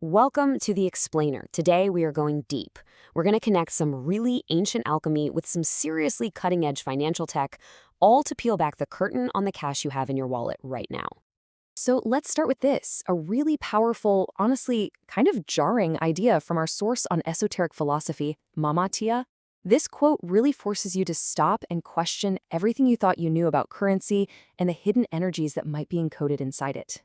Welcome to The Explainer. Today we are going deep. We're going to connect some really ancient alchemy with some seriously cutting-edge financial tech, all to peel back the curtain on the cash you have in your wallet right now. So let's start with this, a really powerful, honestly, kind of jarring idea from our source on esoteric philosophy, Mama Tia. This quote really forces you to stop and question everything you thought you knew about currency and the hidden energies that might be encoded inside it.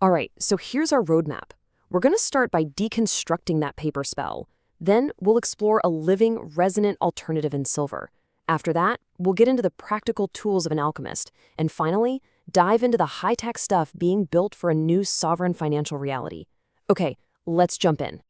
All right, so here's our roadmap. We're going to start by deconstructing that paper spell. Then we'll explore a living, resonant alternative in silver. After that, we'll get into the practical tools of an alchemist. And finally, dive into the high-tech stuff being built for a new sovereign financial reality. Okay, let's jump in.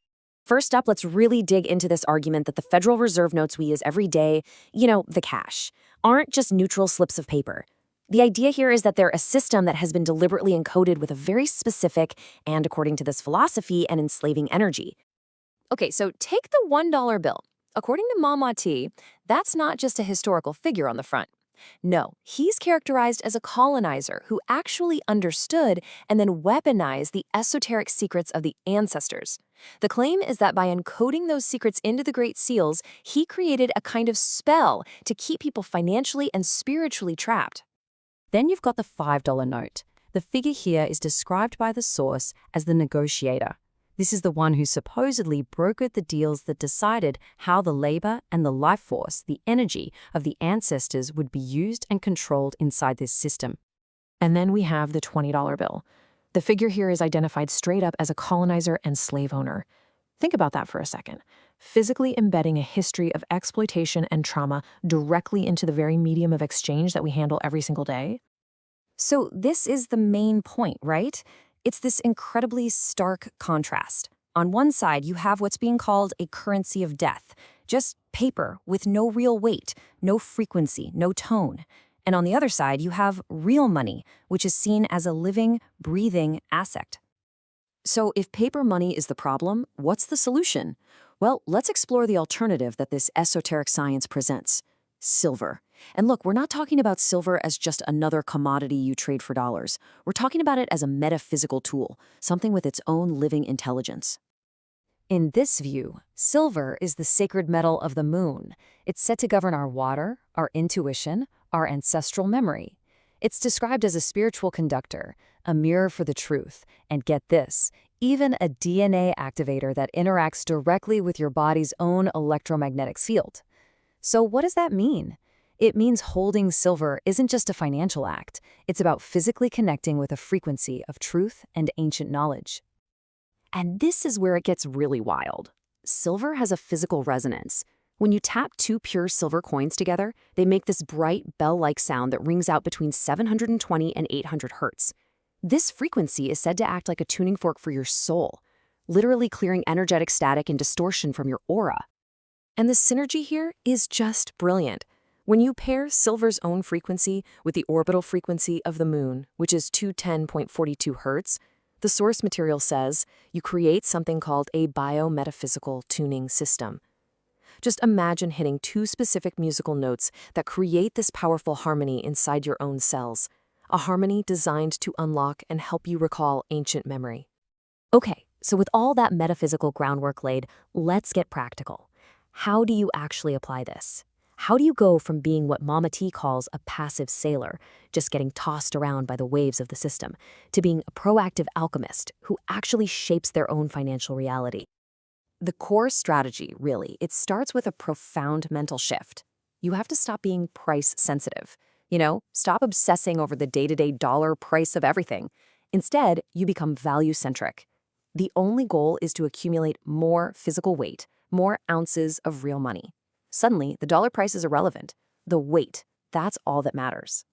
First up, let's really dig into this argument that the Federal Reserve notes we use every day, the cash, aren't just neutral slips of paper. The idea here is that they're a system that has been deliberately encoded with a very specific and, according to this philosophy, an enslaving energy. Okay, so take the $1 bill. According to Mama T, that's not just a historical figure on the front. No, he's characterized as a colonizer who actually understood and then weaponized the esoteric secrets of the ancestors. The claim is that by encoding those secrets into the Great Seals, he created a kind of spell to keep people financially and spiritually trapped. Then you've got the $5 note. The figure here is described by the source as the negotiator. This is the one who supposedly brokered the deals that decided how the labor and the life force, the energy of the ancestors would be used and controlled inside this system. And then we have the $20 bill. The figure here is identified straight up as a colonizer and slave owner. Think about that for a second. Physically embedding a history of exploitation and trauma directly into the very medium of exchange that we handle every single day. So this is the main point, right? It's this incredibly stark contrast. On one side, you have what's being called a currency of death, just paper with no real weight, no frequency, no tone. And on the other side, you have real money, which is seen as a living, breathing asset. So if paper money is the problem, what's the solution? Well, let's explore the alternative that this esoteric science presents: silver. And look, we're not talking about silver as just another commodity you trade for dollars. We're talking about it as a metaphysical tool, something with its own living intelligence. In this view, silver is the sacred metal of the moon. It's set to govern our water, our intuition, our ancestral memory. It's described as a spiritual conductor, a mirror for the truth, and get this, even a DNA activator that interacts directly with your body's own electromagnetic field. So what does that mean? It means holding silver isn't just a financial act. It's about physically connecting with a frequency of truth and ancient knowledge. And this is where it gets really wild. Silver has a physical resonance. When you tap two pure silver coins together, they make this bright bell-like sound that rings out between 720 and 800 hertz. This frequency is said to act like a tuning fork for your soul, literally clearing energetic static and distortion from your aura. And the synergy here is just brilliant. When you pair silver's own frequency with the orbital frequency of the moon, which is 210.42 hertz, the source material says you create something called a biometaphysical tuning system. Just imagine hitting two specific musical notes that create this powerful harmony inside your own cells, a harmony designed to unlock and help you recall ancient memory. Okay, so with all that metaphysical groundwork laid, let's get practical. How do you actually apply this? How do you go from being what Mama T calls a passive sailor, just getting tossed around by the waves of the system, to being a proactive alchemist who actually shapes their own financial reality? The core strategy, really, it starts with a profound mental shift. You have to stop being price sensitive. Stop obsessing over the day-to-day dollar price of everything. Instead, you become value-centric. The only goal is to accumulate more physical weight, more ounces of real money. Suddenly, the dollar price is irrelevant. The weight, that's all that matters.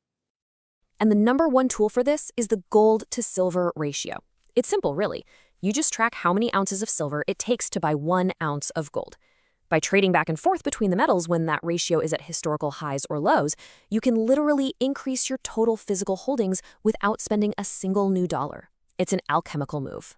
And the number one tool for this is the gold to silver ratio. It's simple, really. You just track how many ounces of silver it takes to buy 1 ounce of gold. By trading back and forth between the metals when that ratio is at historical highs or lows, you can literally increase your total physical holdings without spending a single new dollar. It's an alchemical move.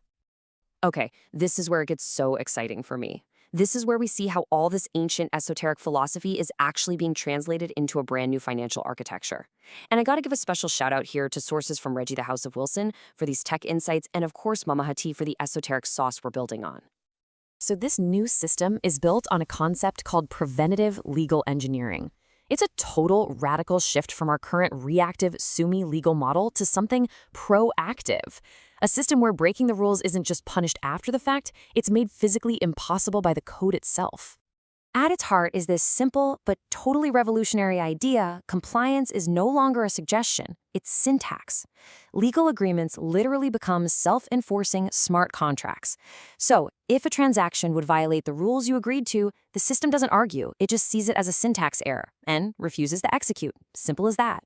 Okay, this is where it gets so exciting for me. This is where we see how all this ancient esoteric philosophy is actually being translated into a brand new financial architecture. And I gotta give a special shout out here to sources from Reggie the House of Wilson for these tech insights, and of course Mama Hati for the esoteric sauce we're building on. So this new system is built on a concept called preventative legal engineering. It's a total radical shift from our current reactive sumi legal model to something proactive. A system where breaking the rules isn't just punished after the fact, it's made physically impossible by the code itself. At its heart is this simple but totally revolutionary idea: compliance is no longer a suggestion, it's syntax. Legal agreements literally become self-enforcing smart contracts. So, if a transaction would violate the rules you agreed to, the system doesn't argue, it just sees it as a syntax error and refuses to execute. Simple as that.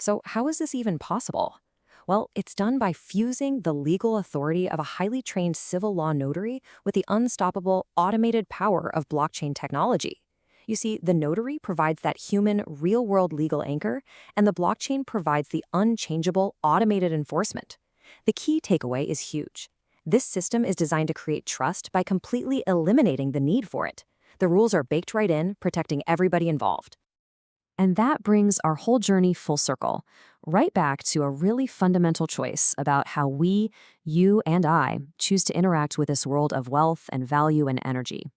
So, how is this even possible? Well, it's done by fusing the legal authority of a highly trained civil law notary with the unstoppable automated power of blockchain technology. You see, the notary provides that human, real-world legal anchor, and the blockchain provides the unchangeable, automated enforcement. The key takeaway is huge. This system is designed to create trust by completely eliminating the need for it. The rules are baked right in, protecting everybody involved. And that brings our whole journey full circle, right back to a really fundamental choice about how we, you and I, choose to interact with this world of wealth and value and energy.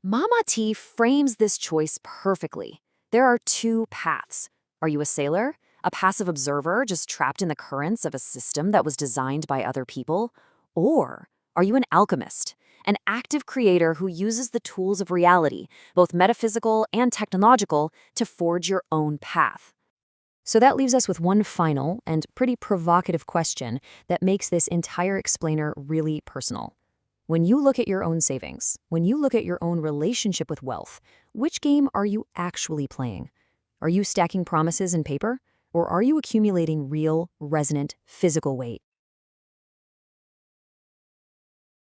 Mama T frames this choice perfectly. There are two paths. Are you a sailor, a passive observer just trapped in the currents of a system that was designed by other people? Or are you an alchemist, an active creator who uses the tools of reality, both metaphysical and technological, to forge your own path? So that leaves us with one final and pretty provocative question that makes this entire explainer really personal. When you look at your own savings, when you look at your own relationship with wealth, which game are you actually playing? Are you stacking promises in paper? Or are you accumulating real, resonant, physical weight?